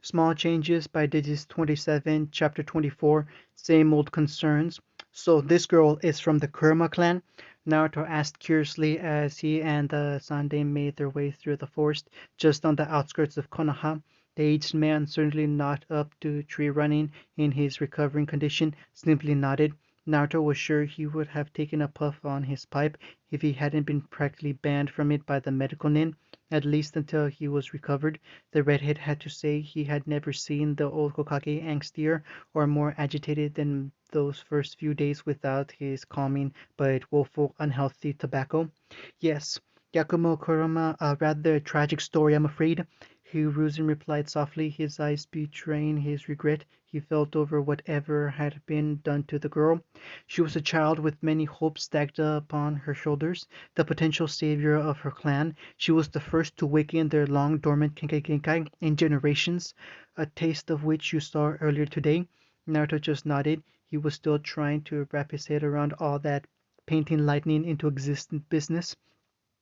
Small changes by Digits 27, Chapter 24, same old concerns. So this girl is from the Kurama clan? Naruto asked curiously as he and the Sande made their way through the forest just on the outskirts of Konoha. The aged man, certainly not up to tree running in his recovering condition, simply nodded. Naruto was sure he would have taken a puff on his pipe if he hadn't been practically banned from it by the medical nin, at least until he was recovered. The redhead had to say he had never seen the old Hokage angstier or more agitated than those first few days without his calming but woeful unhealthy tobacco. Yes, Yakumo Kurama, a rather tragic story, I'm afraid. Hiruzen replied softly, his eyes betraying his regret he felt over whatever had been done to the girl. She was a child with many hopes stacked upon her shoulders, the potential savior of her clan. She was the first to waken their long dormant Genkai in generations, a taste of which you saw earlier today. Naruto just nodded. He was still trying to wrap his head around all that painting lightning into existent business.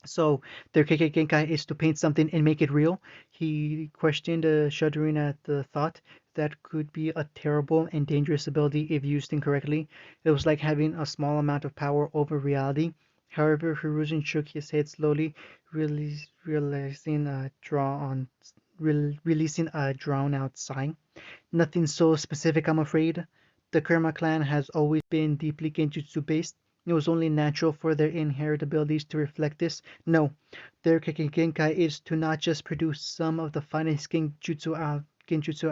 So their Genkai is to paint something and make it real? He questioned, shuddering at the thought. That could be a terrible and dangerous ability if used incorrectly. It was like having a small amount of power over reality. However, Hiruzen shook his head slowly, realizing a releasing a drawn-out sigh. Nothing so specific, I'm afraid. The Kurama clan has always been deeply Genjutsu based. It was only natural for their inherent abilities to reflect this. No, their Genkai is to not just produce some of the finest Genjutsu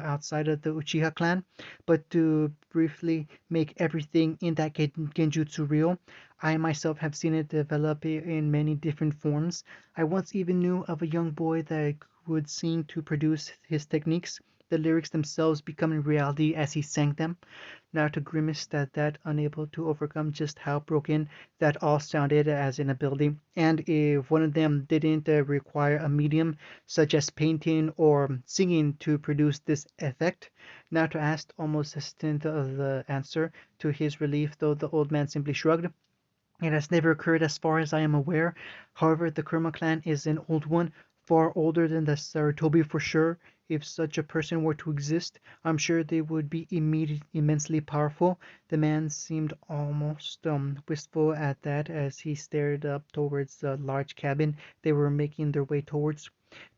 outside of the Uchiha clan, but to briefly make everything in that Genjutsu real. I myself have seen it develop in many different forms. I once even knew of a young boy that would sing to produce his techniques, the lyrics themselves becoming reality as he sang them. Naruto grimaced at that, unable to overcome just how broken that all sounded as an ability. And if one of them didn't require a medium such as painting or singing to produce this effect, Naruto asked, almost hesitant of the answer. To his relief, though, the old man simply shrugged. It has never occurred as far as I am aware. However, the Kurama clan is an old one, far older than the Sarutobi for sure. If such a person were to exist, I'm sure they would be immensely powerful. The man seemed almost wistful at that as he stared up towards the large cabin they were making their way towards.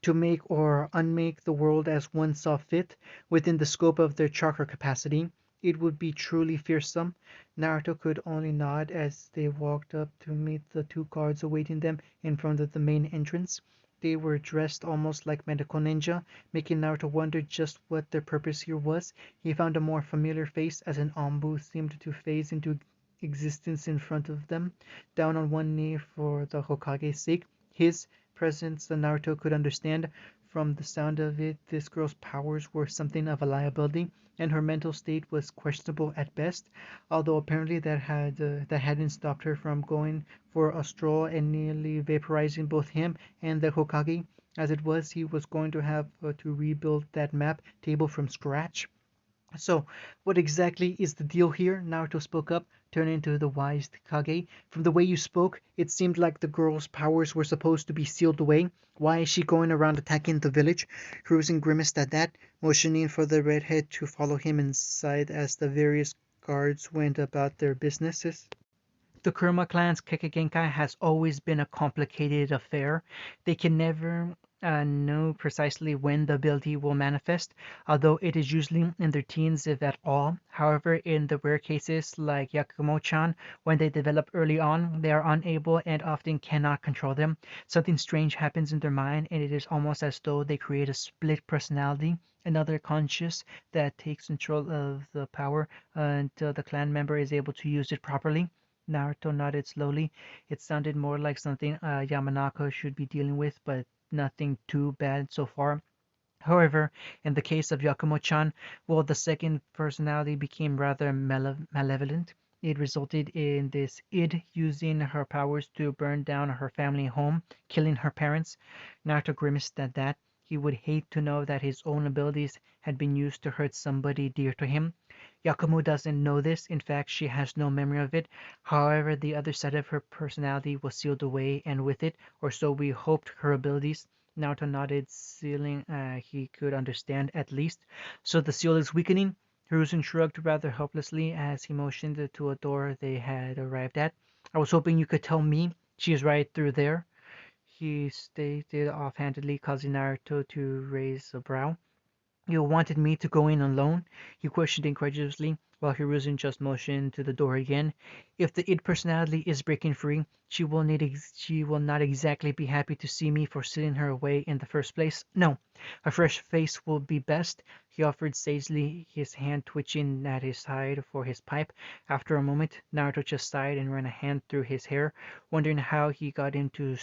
To make or unmake the world as one saw fit, within the scope of their chakra capacity, it would be truly fearsome. Naruto could only nod as they walked up to meet the two guards awaiting them in front of the main entrance. They were dressed almost like medical ninja, making Naruto wonder just what their purpose here was. He found a more familiar face as an Anbu seemed to phase into existence in front of them, down on one knee for the Hokage's sake. His presence Naruto could understand. From the sound of it, this girl's powers were something of a liability, and her mental state was questionable at best, although apparently that hadn't stopped her from going for a stroll and nearly vaporizing both him and the Hokage. As it was, he was going to have to rebuild that map table from scratch. So, what exactly is the deal here? Naruto spoke up, turning to the wise Kage. From the way you spoke, it seemed like the girl's powers were supposed to be sealed away. Why is she going around attacking the village? Hiruzen grimaced at that, motioning for the redhead to follow him inside as the various guards went about their businesses. The Kurama clan's Kekkei has always been a complicated affair. They can never know precisely when the ability will manifest, although it is usually in their teens, if at all. However, in the rare cases like Yakumo-chan, when they develop early on, they are unable and often cannot control them. Something strange happens in their mind, and it is almost as though they create a split personality, another conscious that takes control of the power until the clan member is able to use it properly. Naruto nodded slowly. It sounded more like something Yamanaka should be dealing with, but nothing too bad so far. However, in the case of Yakumo-chan, well, the second personality became rather malevolent. It resulted in this id using her powers to burn down her family home, killing her parents. Naruto grimaced at that. He would hate to know that his own abilities had been used to hurt somebody dear to him. Yakumo doesn't know this. In fact, she has no memory of it. However, the other side of her personality was sealed away, and with it, or so we hoped, her abilities. Naruto nodded, sealing he could understand at least. So the seal is weakening? Hiruzen shrugged rather helplessly as he motioned to a door they had arrived at. I was hoping you could tell me. She is right through there, he stated offhandedly, causing Naruto to raise a brow. You wanted me to go in alone? He questioned incredulously, while Hiruzen just motioned to the door again. If the id personality is breaking free, she will not exactly be happy to see me for sealing her away in the first place. No, a fresh face will be best, he offered sagely, his hand twitching at his side for his pipe. After a moment, Naruto just sighed and ran a hand through his hair, wondering how he got into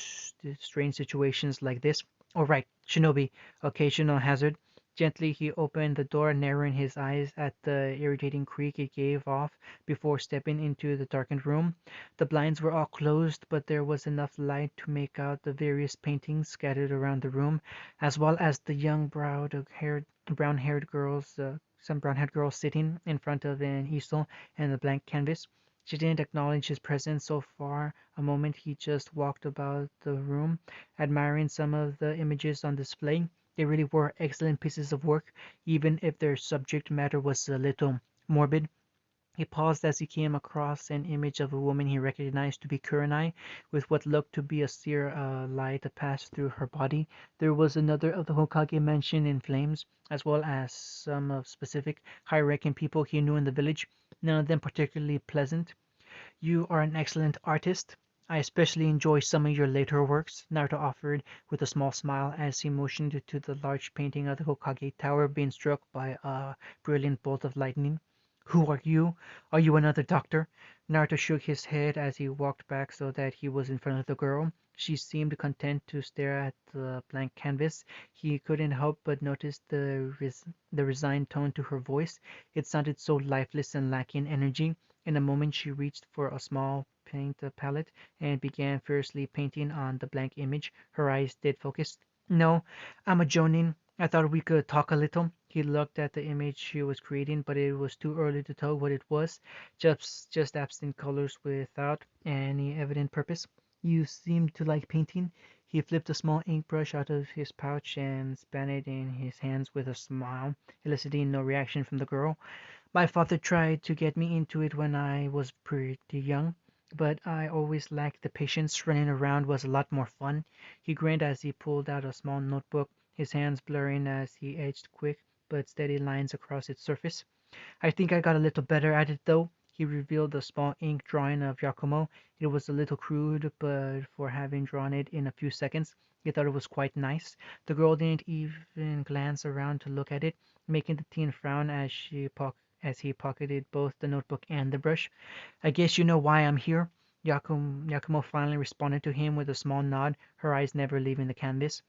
strange situations like this. All right, Shinobi, occasional hazard. Gently he opened the door, narrowing his eyes at the irritating creak it gave off before stepping into the darkened room. The blinds were all closed, but there was enough light to make out the various paintings scattered around the room, as well as the young brown-haired girls, some brown-haired girls sitting in front of an easel and a blank canvas. She didn't acknowledge his presence so far a moment. He just walked about the room, admiring some of the images on display. They really were excellent pieces of work, even if their subject matter was a little morbid. He paused as he came across an image of a woman he recognized to be Kurenai, with what looked to be a sear light passed through her body. There was another of the Hokage mansion in flames, as well as some of specific high-ranking people he knew in the village, none of them particularly pleasant. You are an excellent artist. I especially enjoy some of your later works, Naruto offered with a small smile as he motioned to the large painting of the Hokage Tower being struck by a brilliant bolt of lightning. Who are you? Are you another doctor? Naruto shook his head as he walked back so that he was in front of the girl. She seemed content to stare at the blank canvas. He couldn't help but notice the resigned tone to her voice. It sounded so lifeless and lacking energy. In a moment she reached for a small paint palette and began fiercely painting on the blank image, her eyes dead focused. No, I'm a Jonin. I thought we could talk a little. He looked at the image she was creating, but it was too early to tell what it was. Just absent colors without any evident purpose. You seem to like painting. He flipped a small ink brush out of his pouch and span it in his hands with a smile, eliciting no reaction from the girl. My father tried to get me into it when I was pretty young, but I always lacked the patience. Running around was a lot more fun. He grinned as he pulled out a small notebook, his hands blurring as he etched quick but steady lines across its surface. I think I got a little better at it though. He revealed a small ink drawing of Yakumo. It was a little crude, but for having drawn it in a few seconds, he thought it was quite nice. The girl didn't even glance around to look at it, making the teen frown as he pocketed both the notebook and the brush. I guess you know why I'm here. Yakumo finally responded to him with a small nod, her eyes never leaving the canvas.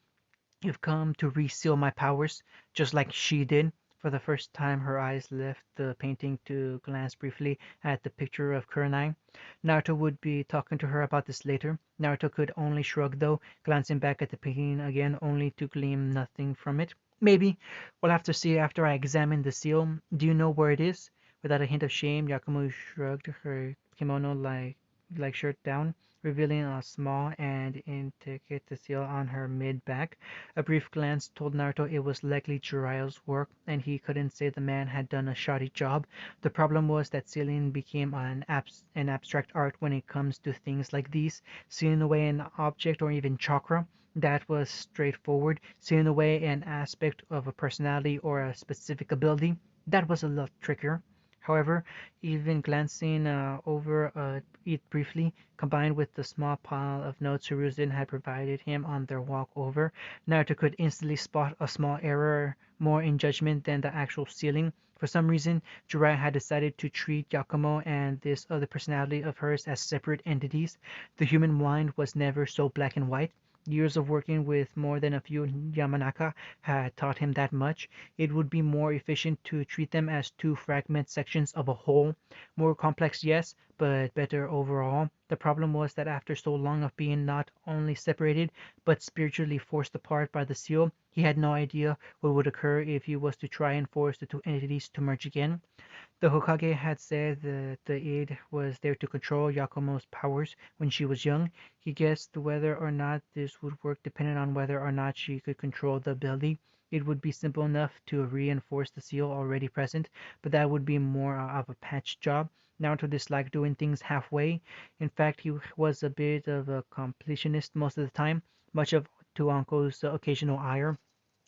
You've come to reseal my powers, just like she did. For the first time her eyes left the painting to glance briefly at the picture of Kurenai. Naruto would be talking to her about this later. Naruto could only shrug though, glancing back at the painting again only to glean nothing from it. Maybe. We'll have to see after I examine the seal. Do you know where it is? Without a hint of shame, Yakumo shrugged her kimono like shirt down, revealing a small and intricate seal on her mid-back. A brief glance told Naruto it was likely Jiraiya's work, and he couldn't say the man had done a shoddy job. The problem was that sealing became an abstract art when it comes to things like these. Sealing away an object or even chakra, that was straightforward. Sealing away an aspect of a personality or a specific ability, that was a lot trickier. However, even glancing over it briefly, combined with the small pile of notes Hiruzen had provided him on their walk over, Naruto could instantly spot a small error more in judgment than the actual sealing. For some reason, Jiraiya had decided to treat Yakumo and this other personality of hers as separate entities. The human mind was never so black and white. Years of working with more than a few Yamanaka had taught him that much. It would be more efficient to treat them as two fragment sections of a whole. More complex, yes, but better overall. The problem was that after so long of being not only separated, but spiritually forced apart by the seal, he had no idea what would occur if he was to try and force the two entities to merge again. The Hokage had said that the aide was there to control Yakumo's powers when she was young. He guessed whether or not this would work depended on whether or not she could control the ability. It would be simple enough to reinforce the seal already present, but that would be more of a patch job. Naruto disliked doing things halfway. In fact, he was a bit of a completionist most of the time, much of to Uncle's occasional ire.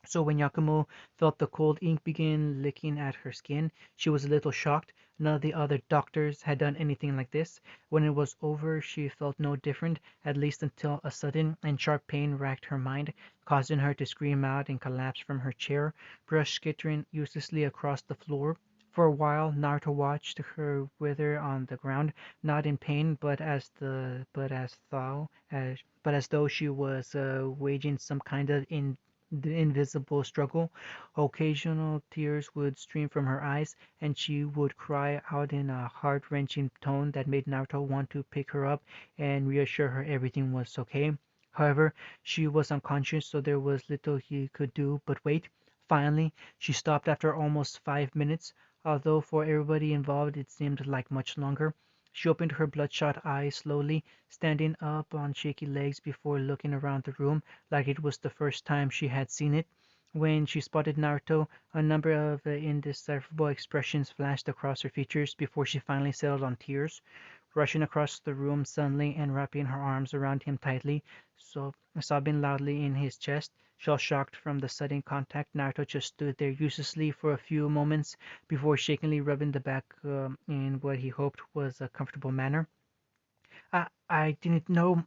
So when Yakumo felt the cold ink begin licking at her skin, she was a little shocked. None of the other doctors had done anything like this. When it was over, she felt no different, at least until a sudden and sharp pain racked her mind, causing her to scream out and collapse from her chair, brush skittering uselessly across the floor. For a while Naruto watched her wither on the ground, not in pain, but as though she was waging some kind of the invisible struggle. Occasional tears would stream from her eyes, and she would cry out in a heart-wrenching tone that made Naruto want to pick her up and reassure her everything was okay. However, she was unconscious, so there was little he could do but wait. Finally, she stopped after almost 5 minutes, although for everybody involved it seemed like much longer. She opened her bloodshot eyes slowly, standing up on shaky legs before looking around the room like it was the first time she had seen it. When she spotted Naruto, a number of indecipherable expressions flashed across her features before she finally settled on tears. Rushing across the room suddenly and wrapping her arms around him tightly, so sobbing loudly in his chest, shell-shocked from the sudden contact, Naruto just stood there uselessly for a few moments before shakingly rubbing the back in what he hoped was a comfortable manner. I didn't know.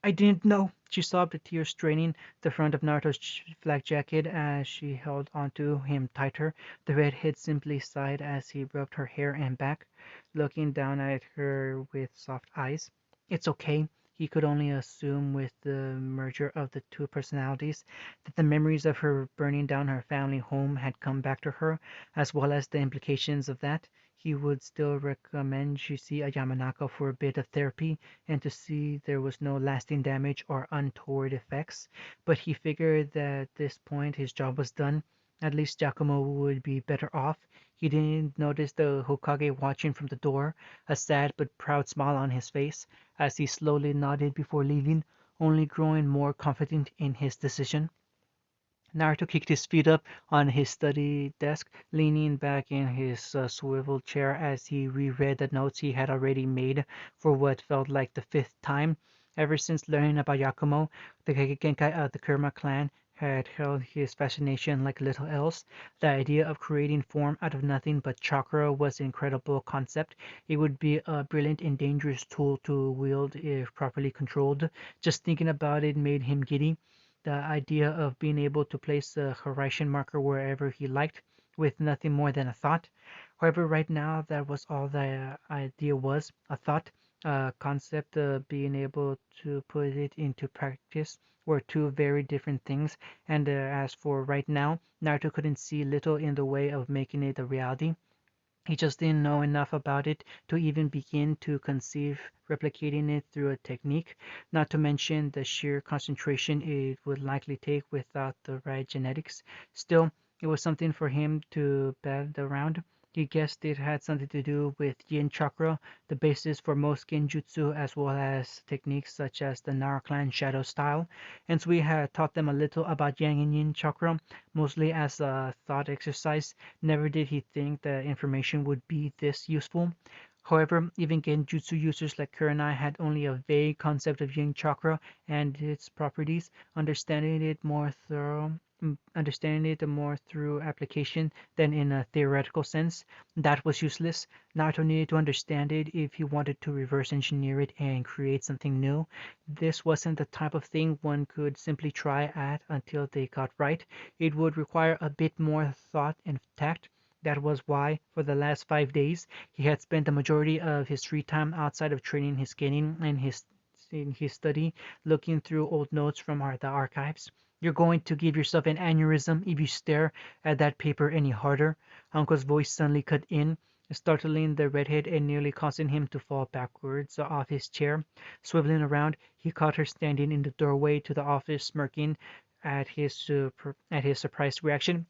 I didn't know, she sobbed, the tears straining the front of Naruto's flak jacket as she held onto him tighter. The redhead simply sighed as he rubbed her hair and back, looking down at her with soft eyes. It's okay. He could only assume with the merger of the two personalities that the memories of her burning down her family home had come back to her, as well as the implications of that. He would still recommend she see a Yamanaka for a bit of therapy and to see there was no lasting damage or untoward effects, but he figured that at this point his job was done. At least Giacomo would be better off. He didn't notice the Hokage watching from the door, a sad but proud smile on his face, as he slowly nodded before leaving, only growing more confident in his decision. Naruto kicked his feet up on his study desk, leaning back in his swivel chair as he reread the notes he had already made for what felt like the fifth time. Ever since learning about Yakumo, the Genkai of the Kurama clan had held his fascination like little else. The idea of creating form out of nothing but chakra was an incredible concept. It would be a brilliant and dangerous tool to wield if properly controlled. Just thinking about it made him giddy. The idea of being able to place a horizon marker wherever he liked with nothing more than a thought. However, right now that was all the idea was, a thought. Concept of being able to put it into practice were two very different things, and as for right now, Naruto couldn't see little in the way of making it a reality. He just didn't know enough about it to even begin to conceive replicating it through a technique, not to mention the sheer concentration it would likely take without the right genetics. Still, it was something for him to bat around. He guessed it had something to do with yin chakra, the basis for most genjutsu, as well as techniques such as the Nara clan shadow style. And so we had taught them a little about yang and yin chakra, mostly as a thought exercise. Never did he think the information would be this useful. However, even Genjutsu users like Kurenai had only a vague concept of Yin Chakra and its properties. Understanding it more through application than in a theoretical sense, that was useless. Naruto needed to understand it if he wanted to reverse engineer it and create something new. This wasn't the type of thing one could simply try at until they got right. It would require a bit more thought and tact. That was why, for the last 5 days, he had spent the majority of his free time outside of training his skating and in his study, looking through old notes from the archives. You're going to give yourself an aneurysm if you stare at that paper any harder. Uncle's voice suddenly cut in. startling the redhead and nearly causing him to fall backwards off his chair. Swiveling around, he caught her standing in the doorway to the office, smirking at his surprised reaction.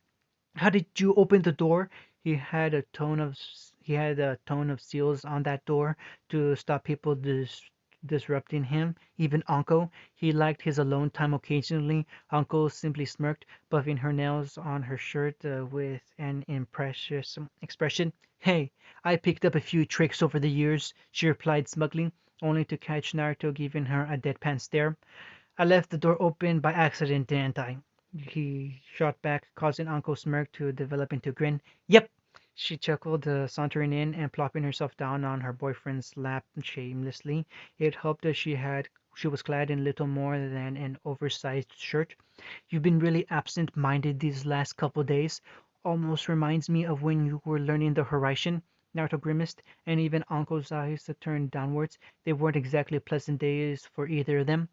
"How did you open the door?" He had a tone of seals on that door to stop people disrupting him, even Uncle. He liked his alone time occasionally. Uncle simply smirked, buffing her nails on her shirt with an impressious expression. "Hey, I picked up a few tricks over the years," she replied smugly, only to catch Naruto giving her a deadpan stare. "I left the door open by accident, didn't I?" he shot back, causing Uncle Smirk to develop into a grin. "Yep," she chuckled, sauntering in and plopping herself down on her boyfriend's lap shamelessly. It helped that she was clad in little more than an oversized shirt. "You've been really absent-minded these last couple days. Almost reminds me of when you were learning the Horizon." Naruto grimaced, and even Uncle's eyes turned downwards. They weren't exactly pleasant days for either of them.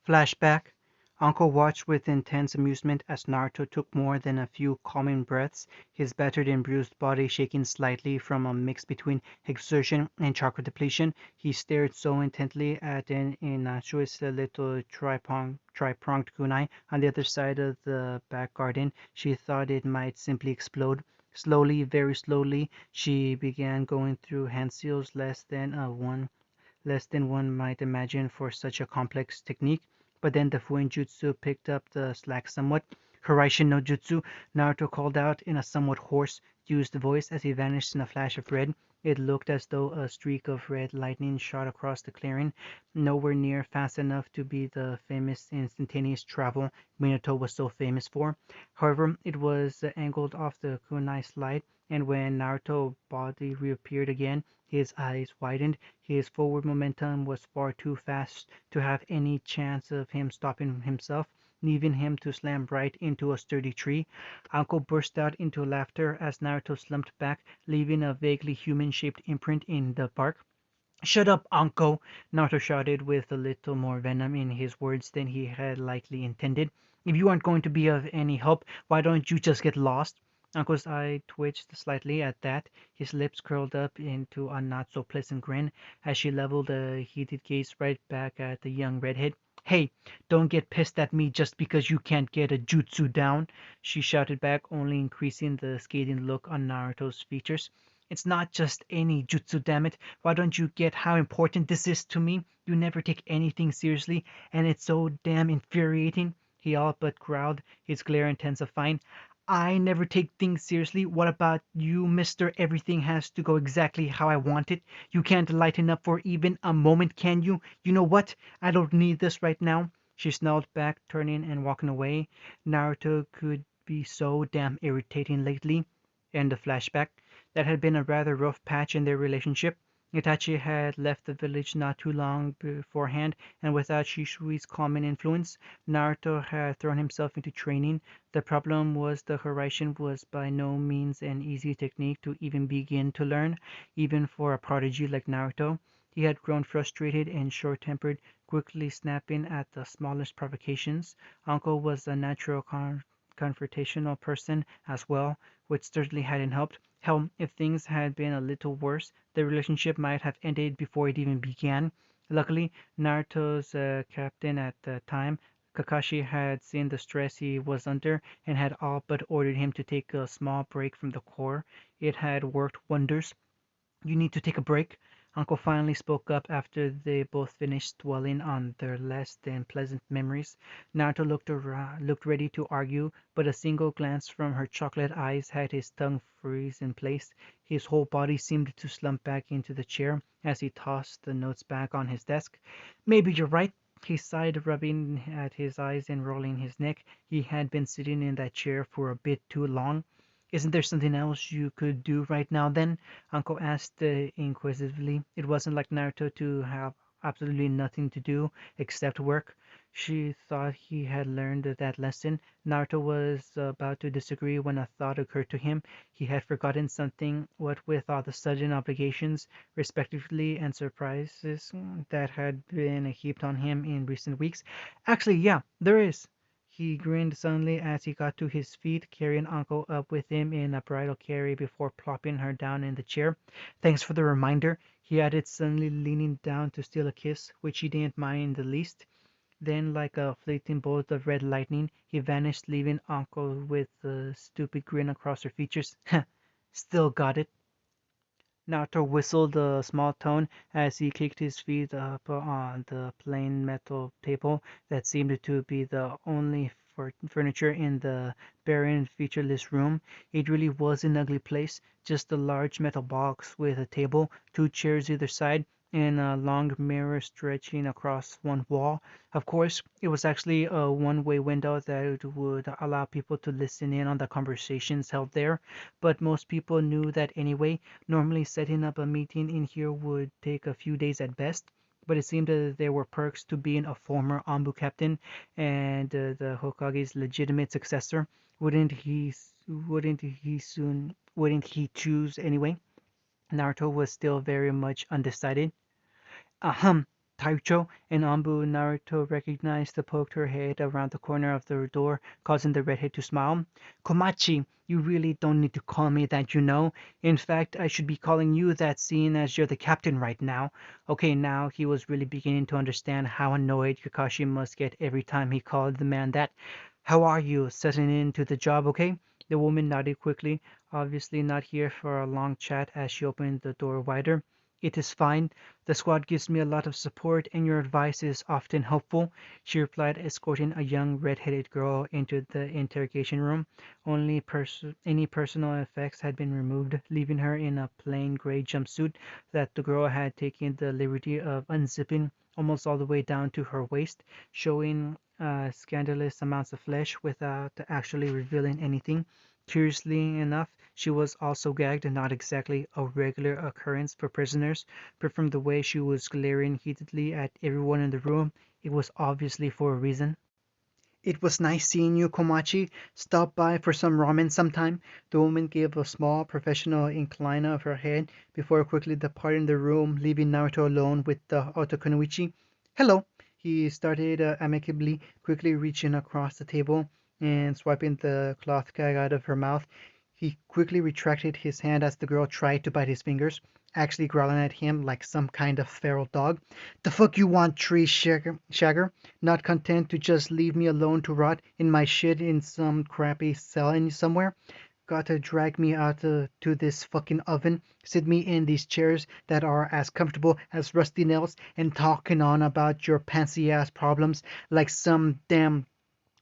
Flashback. Uncle watched with intense amusement as Naruto took more than a few calming breaths, his battered and bruised body shaking slightly from a mix between exertion and chakra depletion. He stared so intently at an innocuous little tri-pronged kunai on the other side of the back garden, she thought it might simply explode. Slowly, very slowly, she began going through hand seals less than one might imagine for such a complex technique. But then the Fuinjutsu picked up the slack somewhat. "Horaishin no Jutsu," Naruto called out in a somewhat hoarse, used voice as he vanished in a flash of red. It looked as though a streak of red lightning shot across the clearing, nowhere near fast enough to be the famous instantaneous travel Minato was so famous for. However, it was angled off the kunai slide, and when Naruto's body reappeared again, his eyes widened. His forward momentum was far too fast to have any chance of him stopping himself, leaving him to slam right into a sturdy tree. Uncle burst out into laughter as Naruto slumped back, leaving a vaguely human-shaped imprint in the bark. "Shut up, Uncle!" Naruto shouted with a little more venom in his words than he had likely intended. "If you aren't going to be of any help, why don't you just get lost?" Uncle's eye twitched slightly at that. His lips curled up into a not so pleasant grin as she leveled a heated gaze right back at the young redhead. "Hey, don't get pissed at me just because you can't get a jutsu down," she shouted back, only increasing the scathing look on Naruto's features. "It's not just any jutsu, damn it. Why don't you get how important this is to me? You never take anything seriously, and it's so damn infuriating." He all but growled, his glare intensifying. "I never take things seriously. What about you, mister? Everything has to go exactly how I want it. You can't lighten up for even a moment, can you? You know what? I don't need this right now." She snarled back, turning and walking away. Naruto could be so damn irritating lately. And the flashback. That had been a rather rough patch in their relationship. Itachi had left the village not too long beforehand, and without Shishui's calming influence, Naruto had thrown himself into training. The problem was the Hiraishin was by no means an easy technique to even begin to learn, even for a prodigy like Naruto. He had grown frustrated and short-tempered, quickly snapping at the smallest provocations. Uncle was a natural confrontational person as well, which certainly hadn't helped. Hell, if things had been a little worse, the relationship might have ended before it even began. Luckily, Naruto's captain at the time, Kakashi, had seen the stress he was under and had all but ordered him to take a small break from the core. It had worked wonders. "You need to take a break," Uncle finally spoke up after they both finished dwelling on their less than pleasant memories. Naruto looked ready to argue, but a single glance from her chocolate eyes had his tongue freeze in place. His whole body seemed to slump back into the chair as he tossed the notes back on his desk. "Maybe you're right," he sighed, rubbing at his eyes and rolling his neck. He had been sitting in that chair for a bit too long. "Isn't there something else you could do right now, then?" Uncle asked inquisitively. It wasn't like Naruto to have absolutely nothing to do except work. She thought he had learned that lesson. Naruto was about to disagree when a thought occurred to him. He had forgotten something, what with all the sudden obligations, respectively, and surprises that had been heaped on him in recent weeks. "Actually, yeah, there is." He grinned suddenly as he got to his feet, carrying Uncle up with him in a bridal carry before plopping her down in the chair. Thanks for the reminder, he added, suddenly leaning down to steal a kiss, which she didn't mind in the least. Then, like a fleeting bolt of red lightning, he vanished, leaving Uncle with a stupid grin across her features. Still got it. Naruto whistled a small tone as he kicked his feet up on the plain metal table that seemed to be the only furniture in the barren, featureless room. It really was an ugly place, just a large metal box with a table, two chairs either side, and a long mirror stretching across one wall. Of course, it was actually a one-way window that would allow people to listen in on the conversations held there, but most people knew that anyway. Normally, setting up a meeting in here would take a few days at best, but it seemed that there were perks to being a former Anbu captain and the Hokage's legitimate successor. Wouldn't he choose anyway? Naruto was still very much undecided. Ahem, Taicho, and Anbu Naruto recognized the poked her head around the corner of the door, causing the redhead to smile. Komachi, you really don't need to call me that, you know. In fact, I should be calling you that seeing as you're the captain right now. Okay, now he was really beginning to understand how annoyed Kakashi must get every time he called the man that. How are you? Settling into the job okay? The woman nodded quickly, obviously not here for a long chat as she opened the door wider. It is fine. The squad gives me a lot of support, and your advice is often helpful, she replied, escorting a young red-headed girl into the interrogation room. Any personal effects had been removed, leaving her in a plain gray jumpsuit that the girl had taken the liberty of unzipping almost all the way down to her waist, showing scandalous amounts of flesh without actually revealing anything. Curiously enough, she was also gagged, not exactly a regular occurrence for prisoners, but from the way she was glaring heatedly at everyone in the room, it was obviously for a reason. It was nice seeing you, Komachi. Stop by for some ramen sometime. The woman gave a small, professional incline of her head before quickly departing the room, leaving Naruto alone with the Otokunoichi. Hello, he started amicably, quickly reaching across the table and swiping the cloth gag out of her mouth. He quickly retracted his hand as the girl tried to bite his fingers, actually growling at him like some kind of feral dog. The fuck you want, tree shagger? Not content to just leave me alone to rot in my shit in some crappy cell in somewhere? Gotta drag me out to this fucking oven, sit me in these chairs that are as comfortable as rusty nails, and talking on about your pantsy ass problems like some damn.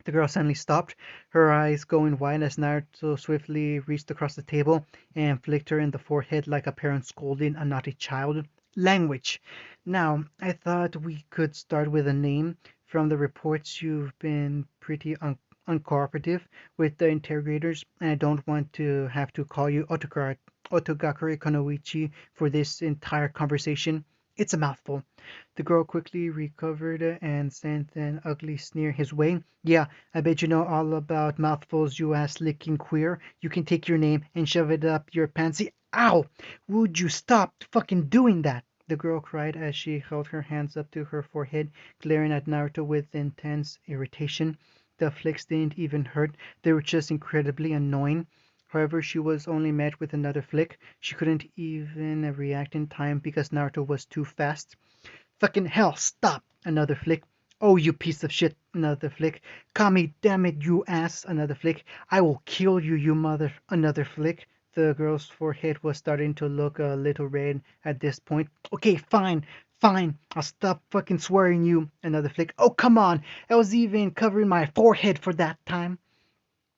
The girl suddenly stopped, her eyes going wide as Naruto swiftly reached across the table and flicked her in the forehead like a parent scolding a naughty child. Language! Now, I thought we could start with a name. From the reports, you've been pretty uncooperative with the interrogators, and I don't want to have to call you Otogakure Konoichi for this entire conversation. It's a mouthful. The girl quickly recovered and sent an ugly sneer his way. Yeah, I bet you know all about mouthfuls, you ass-licking queer. You can take your name and shove it up your pansy. Ow! Would you stop fucking doing that? The girl cried as she held her hands up to her forehead, glaring at Naruto with intense irritation. The flicks didn't even hurt, they were just incredibly annoying. However, she was only met with another flick. She couldn't even react in time because Naruto was too fast. Fucking hell, stop! Another flick. Oh, you piece of shit! Another flick. Kami, damn it, you ass! Another flick. I will kill you, you mother! Another flick. The girl's forehead was starting to look a little red at this point. Okay, fine, fine. I'll stop fucking swearing you. Another flick. Oh, come on! I was even covering my forehead for that time.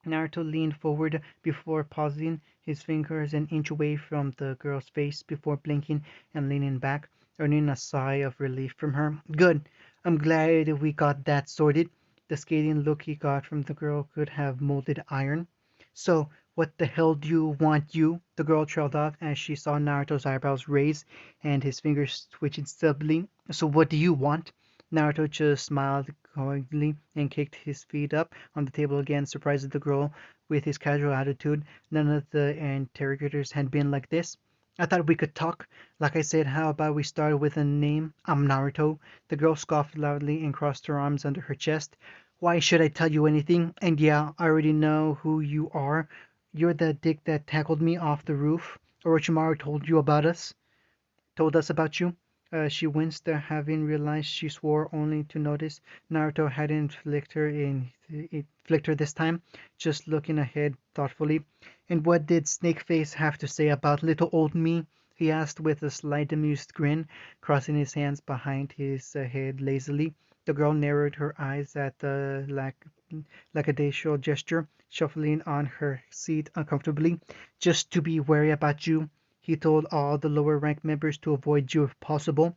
Naruto leaned forward before pausing, his fingers an inch away from the girl's face before blinking and leaning back, earning a sigh of relief from her. Good. I'm glad we got that sorted. The scathing look he got from the girl could have molded iron. So, what the hell do you want, you? The girl trailed off as she saw Naruto's eyebrows raise and his fingers twitching suddenly. So, what do you want? Naruto just smiled coldly and kicked his feet up on the table again, surprised at the girl with his casual attitude. None of the interrogators had been like this. I thought we could talk. Like I said, how about we start with a name? I'm Naruto. The girl scoffed loudly and crossed her arms under her chest. Why should I tell you anything? And yeah, I already know who you are. You're the dick that tackled me off the roof. Orochimaru told us about you. She winced, having realized she swore only to notice Naruto hadn't flicked her this time, just looking ahead thoughtfully. And what did Snakeface have to say about little old me? He asked with a slight amused grin, crossing his hands behind his head lazily. The girl narrowed her eyes at the lackadaisical gesture, shuffling on her seat uncomfortably. Just to be wary about you, he told all the lower rank members to avoid you if possible.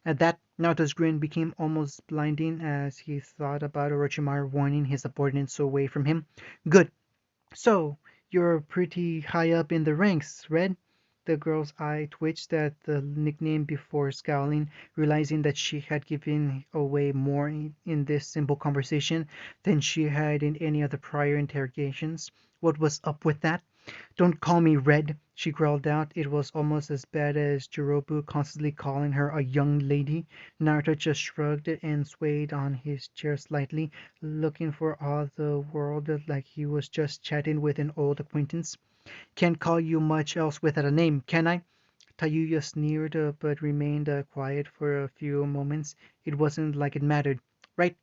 At that, Naruto's grin became almost blinding as he thought about Orochimaru warning his subordinates away from him. Good. So, you're pretty high up in the ranks, Red? The girl's eye twitched at the nickname before scowling, realizing that she had given away more in this simple conversation than she had in any of the prior interrogations. What was up with that? "Don't call me Red," she growled out. It was almost as bad as Jirobu constantly calling her a young lady. Naruto just shrugged and swayed on his chair slightly, looking for all the world like he was just chatting with an old acquaintance. "Can't call you much else without a name, can I?" Tayuya sneered, but remained quiet for a few moments. It wasn't like it mattered. "Right,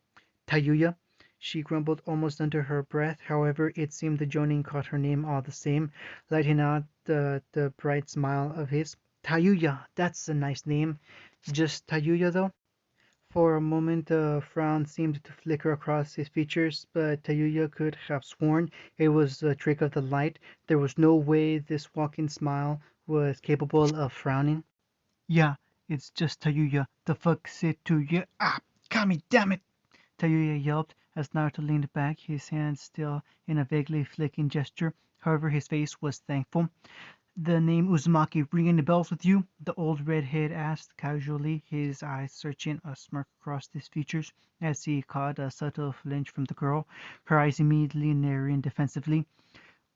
Tayuya," she grumbled almost under her breath. However, it seemed the Jonin caught her name all the same, lighting out the bright smile of his. "Tayuya, that's a nice name. Just Tayuya, though?" For a moment a frown seemed to flicker across his features, but Tayuya could have sworn it was a trick of the light. There was no way this walking smile was capable of frowning. "Yeah, it's just Tayuya. The fuck's it to you? Ah, Kami, damn it!" Tayuya yelped as Naruto leaned back, his hands still in a vaguely flicking gesture. However, his face was thankful. "The name Uzumaki ring any bells with you?" the old redhead asked casually, his eyes searching a smirk across his features as he caught a subtle flinch from the girl, her eyes immediately narrowing defensively.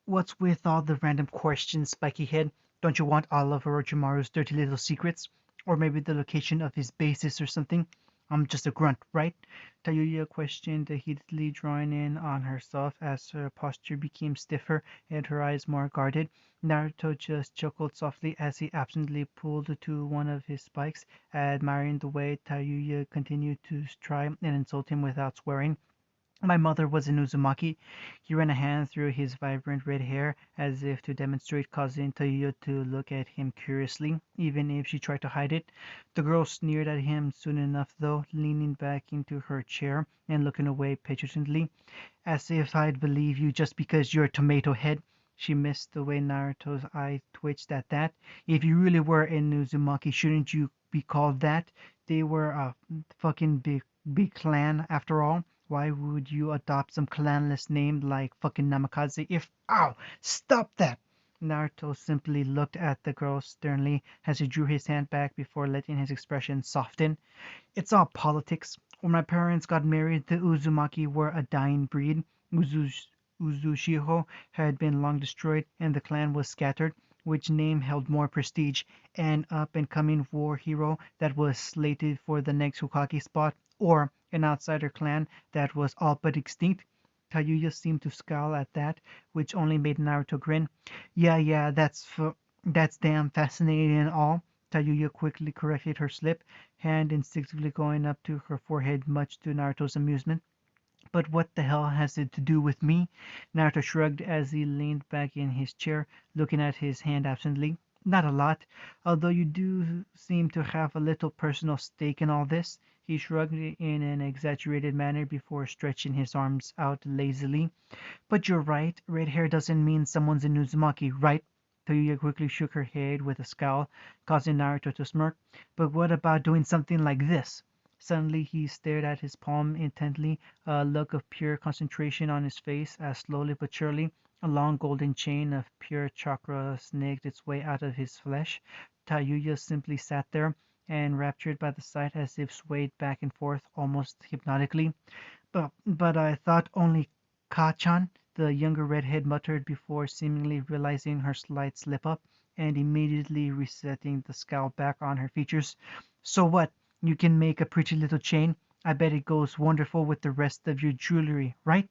"What's with all the random questions, spiky head? Don't you want all of Orochimaru's dirty little secrets? Or maybe the location of his bases or something? I'm just a grunt, right?" Tayuya questioned heatedly, drawing in on herself as her posture became stiffer and her eyes more guarded. Naruto just chuckled softly as he absently pulled to one of his spikes, admiring the way Tayuya continued to try and insult him without swearing. "My mother was an Uzumaki." He ran a hand through his vibrant red hair, as if to demonstrate, causing Tayuya to look at him curiously, even if she tried to hide it. The girl sneered at him soon enough, though, leaning back into her chair and looking away petulantly. "As if I'd believe you just because you're a tomato head." She missed the way Naruto's eye twitched at that. "If you really were an Uzumaki, shouldn't you be called that? They were a fucking big clan after all. Why would you adopt some clanless name like fucking Namikaze if— Ow! Stop that!" Naruto simply looked at the girl sternly as he drew his hand back before letting his expression soften. "It's all politics. When my parents got married, the Uzumaki were a dying breed. Uzushiho had been long destroyed, and the clan was scattered. Which name held more prestige? An up-and-coming war hero that was slated for the next Hokage spot, or an outsider clan that was all but extinct?" Tayuya seemed to scowl at that, which only made Naruto grin. "Yeah, yeah, that's damn fascinating and all." Tayuya quickly corrected her slip, hand instinctively going up to her forehead, much to Naruto's amusement. "But what the hell has it to do with me?" Naruto shrugged as he leaned back in his chair, looking at his hand absently. "Not a lot, although you do seem to have a little personal stake in all this." He shrugged in an exaggerated manner before stretching his arms out lazily. "But you're right. Red hair doesn't mean someone's an Uzumaki, right?" Tayuya quickly shook her head with a scowl, causing Naruto to smirk. "But what about doing something like this?" Suddenly he stared at his palm intently, a look of pure concentration on his face, as slowly but surely a long golden chain of pure chakra snagged its way out of his flesh. Tayuya simply sat there, enraptured by the sight, as if swayed back and forth almost hypnotically. "But I thought only Ka-chan," the younger redhead muttered before seemingly realizing her slight slip-up, and immediately resetting the scowl back on her features. "So what? You can make a pretty little chain. I bet it goes wonderful with the rest of your jewelry, right?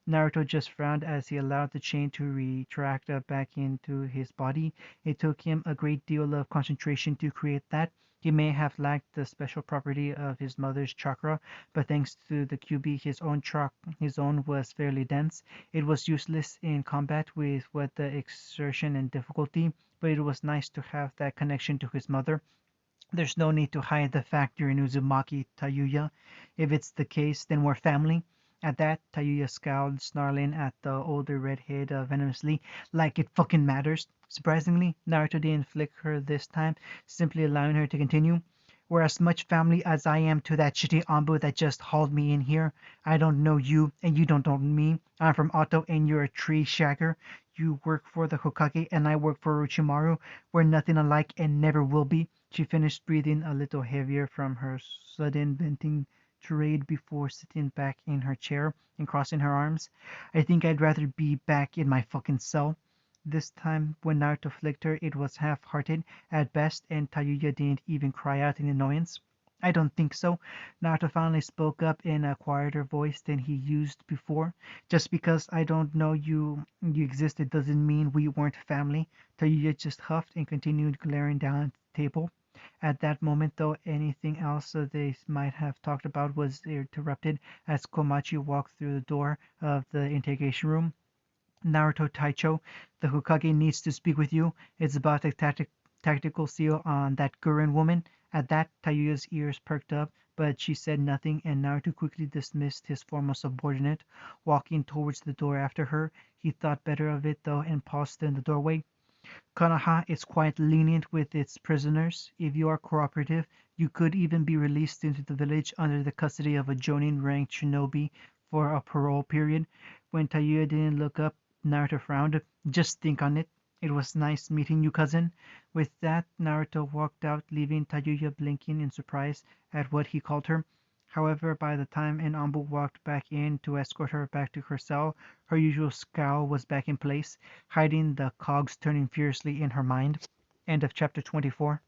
Naruto just frowned as he allowed the chain to retract back into his body. It took him a great deal of concentration to create that. He may have lacked the special property of his mother's chakra, but thanks to the QB, his own was fairly dense. It was useless in combat with what the exertion and difficulty, but it was nice to have that connection to his mother. There's no need to hide the fact you're in Uzumaki, Tayuya. If it's the case, then we're family. At that, Tayuya scowled, snarling at the older redhead venomously, like it fucking matters. Surprisingly, Naruto didn't flick her this time, simply allowing her to continue. We're as much family as I am to that shitty Ambu that just hauled me in here. I don't know you, and you don't know me. I'm from Otto, and you're a tree shagger. You work for the Hokage, and I work for Orochimaru. We're nothing alike and never will be. She finished breathing a little heavier from her sudden venting tirade before sitting back in her chair and crossing her arms. I think I'd rather be back in my fucking cell. This time, when Naruto flicked her, it was half-hearted at best, and Tayuya didn't even cry out in annoyance. I don't think so. Naruto finally spoke up in a quieter voice than he used before. Just because I don't know you existed doesn't mean we weren't family. Tayuya just huffed and continued glaring down at the table. At that moment, though, anything else they might have talked about was interrupted as Komachi walked through the door of the interrogation room. Naruto Taicho, the Hokage needs to speak with you. It's about the tactical seal on that Gurren woman. At that, Tayuya's ears perked up, but she said nothing, and Naruto quickly dismissed his former subordinate. Walking towards the door after her, he thought better of it, though, and paused in the doorway. Konoha is quite lenient with its prisoners. If you are cooperative, you could even be released into the village under the custody of a Jonin-ranked shinobi for a parole period. When Tayuya didn't look up, Naruto frowned. Just think on it. It was nice meeting you, cousin. With that, Naruto walked out, leaving Tayuya blinking in surprise at what he called her. However, by the time Anbu walked back in to escort her back to her cell, her usual scowl was back in place, hiding the cogs turning furiously in her mind. End of chapter 24.